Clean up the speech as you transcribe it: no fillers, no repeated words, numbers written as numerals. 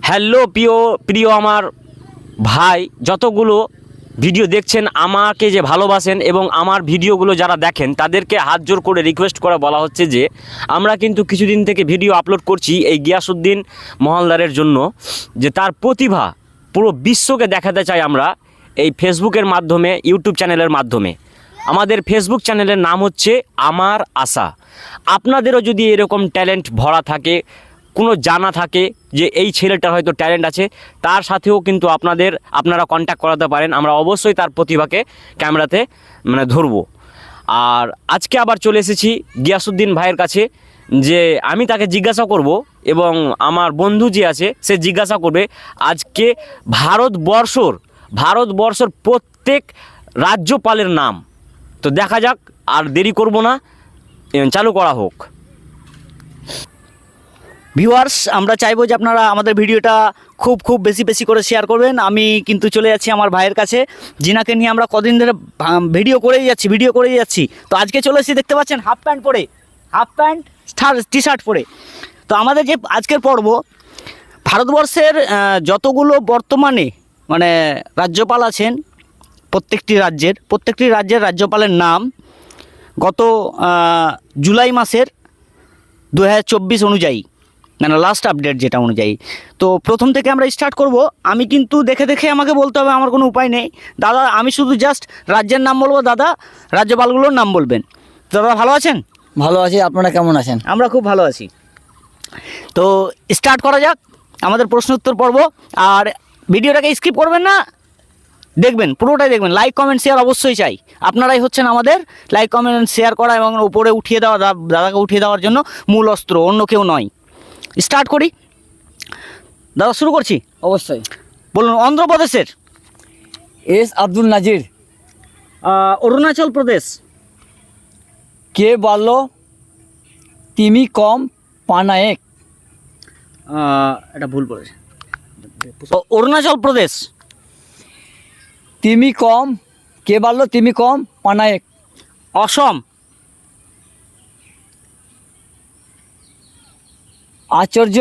Hello প্রিয় প্রিয় আমার ভাই, যতগুলো ভিডিও দেখছেন, আমাকে যে ভালোবাসেন এবং আমার ভিডিওগুলো যারা দেখেন তাদেরকে হাত জোর করে রিকোয়েস্ট করা বলা হচ্ছে যে আমরা কিন্তু কিছুদিন থেকে ভিডিও আপলোড করছি এই গিয়াসউদ্দিন মহলদারের জন্য, যে তার প্রতিভা পুরো বিশ্বকে দেখাতে চাই আমরা এই ফেসবুকের মাধ্যমে, ইউটিউব চ্যানেলের মাধ্যমে। আমাদের ফেসবুক চ্যানেলের নাম হচ্ছে আমার আশা। আপনাদেরও যদি এরকম ট্যালেন্ট ভরা থাকে, কোনো জানা থাকে যে এই ছেলেটার হয়তো ট্যালেন্ট আছে, তার সাথেও কিন্তু আপনারা কন্ট্যাক্ট করাতে পারেন। আমরা অবশ্যই তার প্রতিভাকে ক্যামেরাতে ধরবো। আর আজকে আবার চলে এসেছি গিয়াসউদ্দিন ভাইয়ের কাছে, যে আমি তাকে জিজ্ঞাসা করব এবং আমার বন্ধু যে আছে সে জিজ্ঞাসা করবে আজকে ভারতবর্ষর প্রত্যেক রাজ্যপালের নাম। তো দেখা যাক, আর দেরি করব না, চালু করা হোক। ভিউয়ার্স, আমরা চাইবো যে আপনারা আমাদের ভিডিওটা খুব বেশি করে শেয়ার করবেন। আমি কিন্তু চলে যাচ্ছি আমার ভাইয়ের কাছে, যিনাকে নিয়ে আমরা কদিন ধরে ভিডিও করেই যাচ্ছি। তো আজকে চলে এসেছি, দেখতে পাচ্ছেন হাফ প্যান্ট টি শার্ট পরে। তো আমাদের যে আজকের পর্ব, ভারতবর্ষের যতগুলো বর্তমানে রাজ্যপাল আছেন, প্রত্যেকটি রাজ্যের রাজ্যপালের নাম গত জুলাই মাসের 2024 অনুযায়ী, লাস্ট আপডেট যেটা অনুযায়ী। তো প্রথম থেকে আমরা স্টার্ট করব। আমি কিন্তু দেখে আমাকে বলতে হবে, আমার কোনো উপায় নেই দাদা। আমি শুধু জাস্ট রাজ্যের নাম বলবো, দাদা রাজ্যপালগুলোর নাম বলবেন। দাদা ভালো আছেন? ভালো আছি, আপনারা কেমন আছেন? আমরা খুব ভালো আছি। তো স্টার্ট করা যাক আমাদের প্রশ্ন উত্তর পর্ব। আর ভিডিওটাকে স্কিপ করবেন না, দেখবেন, পুরোটাই দেখবেন। লাইক কমেন্ট শেয়ার অবশ্যই চাই। আপনারাই হচ্ছেন আমাদের লাইক কমেন্ট শেয়ার করা এবং উপরে উঠিয়ে দেওয়া, দাদাকে উঠিয়ে দেওয়ার জন্য মূল অস্ত্র, অন্য কেউ নয়। স্টার্ট করি দাদা, শুরু করছি। অবশ্যই। বলুন। অন্ধ্রপ্রদেশের? এস আব্দুল নাজির। অরুণাচল প্রদেশ? কে বলল তিমি কম পানায়েক? এটা ভুল বলেছে। অরুণাচল প্রদেশ? তিমি কম, কে বলল তিমি কম পানায়েক? অসম? আচার্য